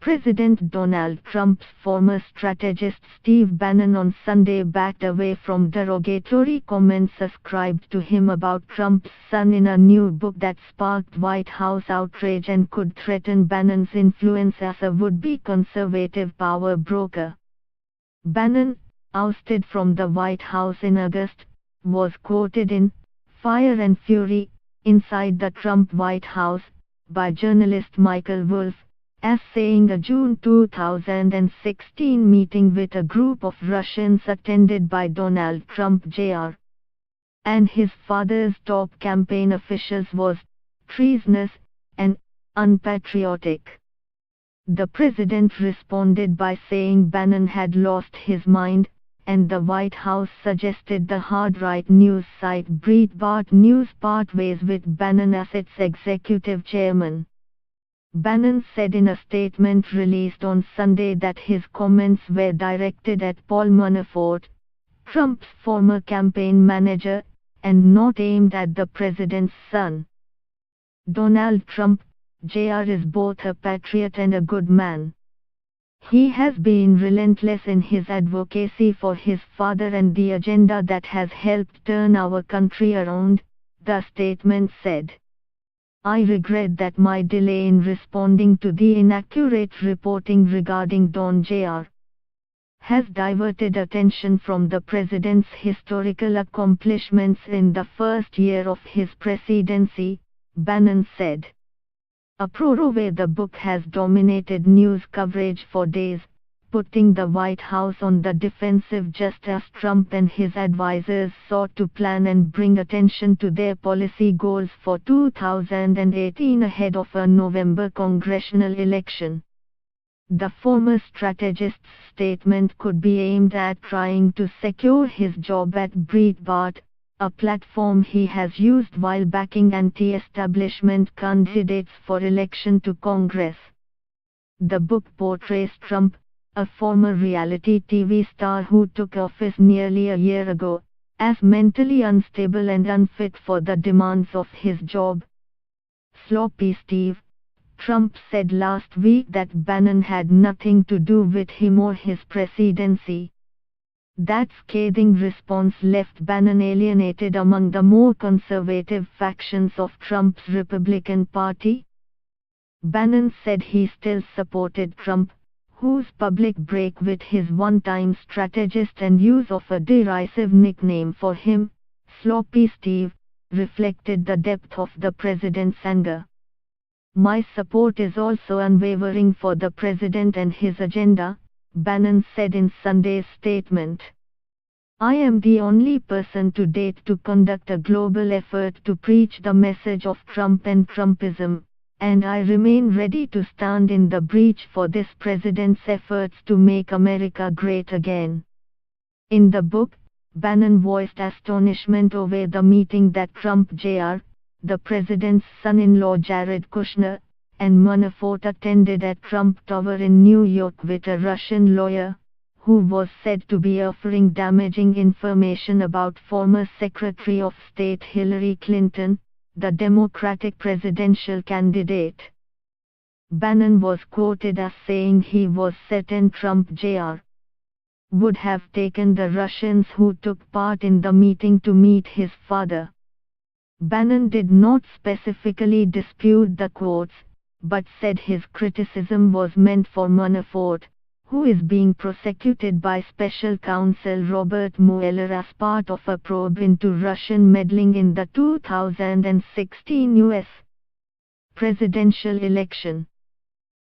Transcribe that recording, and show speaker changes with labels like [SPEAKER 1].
[SPEAKER 1] President Donald Trump's former strategist Steve Bannon on Sunday backed away from derogatory comments ascribed to him about Trump's son in a new book that sparked White House outrage and could threaten Bannon's influence as a would-be conservative power broker. Bannon, ousted from the White House in August, was quoted in Fire and Fury, Inside the Trump White House, by journalist Michael Wolff, as saying a June 2016 meeting with a group of Russians attended by Donald Trump Jr. and his father's top campaign officials was treasonous and unpatriotic. The president responded by saying Bannon had lost his mind, and the White House suggested the hard-right news site Breitbart News part ways with Bannon as its executive chairman. Bannon said in a statement released on Sunday that his comments were directed at Paul Manafort, Trump's former campaign manager, and not aimed at the president's son. Donald Trump, Jr. is both a patriot and a good man. He has been relentless in his advocacy for his father and the agenda that has helped turn our country around, the statement said. I regret that my delay in responding to the inaccurate reporting regarding Don Jr. has diverted attention from the president's historical accomplishments in the first year of his presidency, Bannon said. A prorove the book has dominated news coverage for days, putting the White House on the defensive just as Trump and his advisors sought to plan and bring attention to their policy goals for 2018 ahead of a November congressional election. The former strategist's statement could be aimed at trying to secure his job at Breitbart, a platform he has used while backing anti-establishment candidates for election to Congress. The book portrays Trump, a former reality TV star who took office nearly a year ago, as mentally unstable and unfit for the demands of his job. Sloppy Steve, Trump said last week that Bannon had nothing to do with him or his presidency. That scathing response left Bannon alienated among the more conservative factions of Trump's Republican Party. Bannon said he still supported Trump, whose public break with his one-time strategist and use of a derisive nickname for him, Sloppy Steve, reflected the depth of the president's anger. My support is also unwavering for the president and his agenda, Bannon said in Sunday's statement. I am the only person to date to conduct a global effort to preach the message of Trump and Trumpism, and I remain ready to stand in the breach for this president's efforts to make America great again. In the book, Bannon voiced astonishment over the meeting that Trump Jr., the president's son-in-law Jared Kushner, and Manafort attended at Trump Tower in New York with a Russian lawyer, who was said to be offering damaging information about former Secretary of State Hillary Clinton, the Democratic presidential candidate. Bannon was quoted as saying he was certain Trump Jr. would have taken the Russians who took part in the meeting to meet his father. Bannon did not specifically dispute the quotes, but said his criticism was meant for Manafort, who is being prosecuted by special counsel Robert Mueller as part of a probe into Russian meddling in the 2016 U.S. presidential election.